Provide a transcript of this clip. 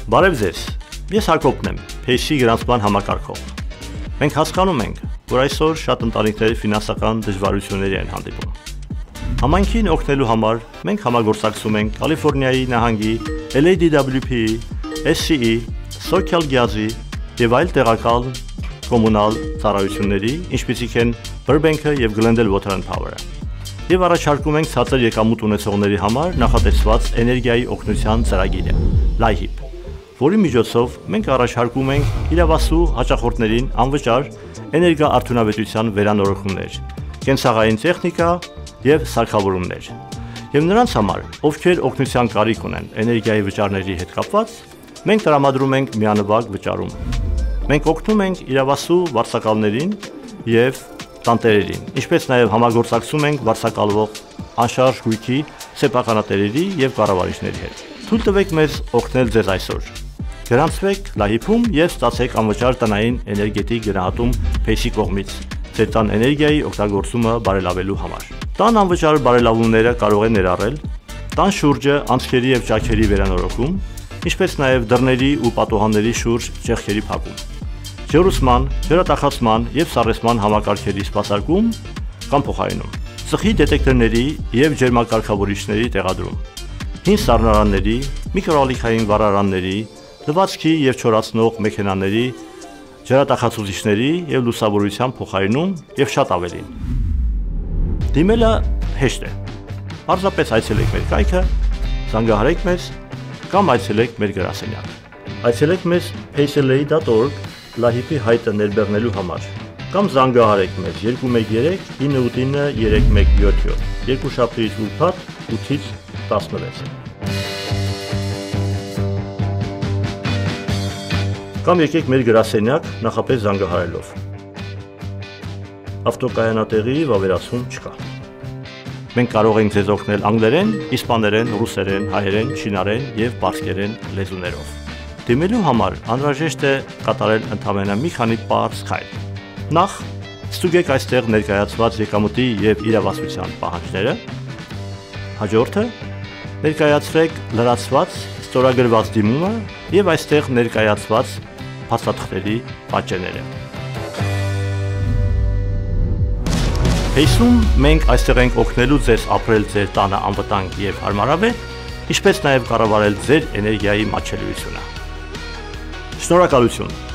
Բարև ձեզ, ես Հակոբն եմ, Pace-ի գրանցման համակարգող։ Մենք հասկանում ենք, որ այսօր շատ ընտանիքներ ֆինանսական դժվարությունների են հանդիպում։ Համայնքին օգնելու համար մենք համագործակցում ենք Կալիֆոռնիայի նահանգի LADWP-ի, SCE, Social Gas-ի և այլ տեղական կոմունալ ծառայությունների, ինչպիսիք են Burbank-ը և Glendale Water and Power-ը։ Եվ առաջարկում ենք ցածր եկամուտ ունեցողների համար նախատեսված էներգիայի օգնության ծրագիրը LIHEAP, որի միջոցով մենք առաջարկում ենք իրավասու հաճախորդներին անվճար էներգոարդյունավետության վերանորոգումներ, կենցաղային տեխնիկա և սարքավորումներ։ Եվ նրանց համար, ովքեր օգնության կարիք ունեն էներգիայի վճարների հետ կապված, մենք տրամադրում ենք միանվագ վճարում։ Մենք օգնում ենք իրավասու վարձակալներին և տանտերերին, ինչպես նաև համագործակցում ենք վարձակալվող անշարժ գույքի սեփականատերերի և կառավարիչների հետ։ Թույլ տվեք մեզ օգնել ձեզ այսօր։ Գրանցվեք LIHEAP-ում և ստացեք անվճար տնային էներգետիկ գնահատում Pace-ի կողմից ձեր տան էներգիայի օգտագործումը բարելավելու համար։ Տան անվճար բարելավումները կարող են ներառել տան շուրջը անցքերի և ճաքերի վերանորոգում, ինչպես նաև դռների ու պատուհանների շուրջ ճեղքերի փակում, ջեռուցման, ջրատախացման և սառեցման համակարգերի սպասարկում կամ փոխարինում, ծխի դետեկտորների և ջերմակարգավորիչների տեղադրում, հին սառնարանների, միկրոալիքային վառարանների, լվացքի և չորացնող մեքենաների, ջրատախացուցիչների և լուսավորության փոխարինում և շատ ավելին։ Դիմելը հեշտ է։ Պարզապես այցելեք մեր կայքը, զանգահարեք մեզ կամ այցելեք մեր գրասենյակ։ Այցելեք մեզ pacela.org LIHEAP-ի հայտը ներբեռնելու համար կամ զանգահարեք մեզ 213 989 3177 երկուշաբթիից ուրբաթ 8-ից 16։ Կամ եկեք մեր գրասենյակ նախապես զանգահարելով։ Ավտոկայանատեղի վավերացում չկա։ Մենք կարող ենք ձեզ օգնել անգլերեն, իսպաներեն, ռուսերեն, հայերեն, չինարեն և պարսկերեն լեզուներով։ Դիմելու համար անհրաժեշտ է կատարել ընդամենը մի քանի պարզ քայլ։ Նախ ստուգեք այստեղ ներկայացված եկամուտի և իրավասության պահանջները։ Հաջորդը ներկայացրեք լրացված ստորագրված դիմումը և այստեղ ներկայացված փաստաթղթերի պատճենները։ Pace-ում մենք այստեղ ենք օգնելու ձեզ ապրել ձեր տանը անվտանգ և հարմարավետ, ինչպես նաև կառավարել ձեր էներգիայի մատչելիությունը։ Շնորհակալություն։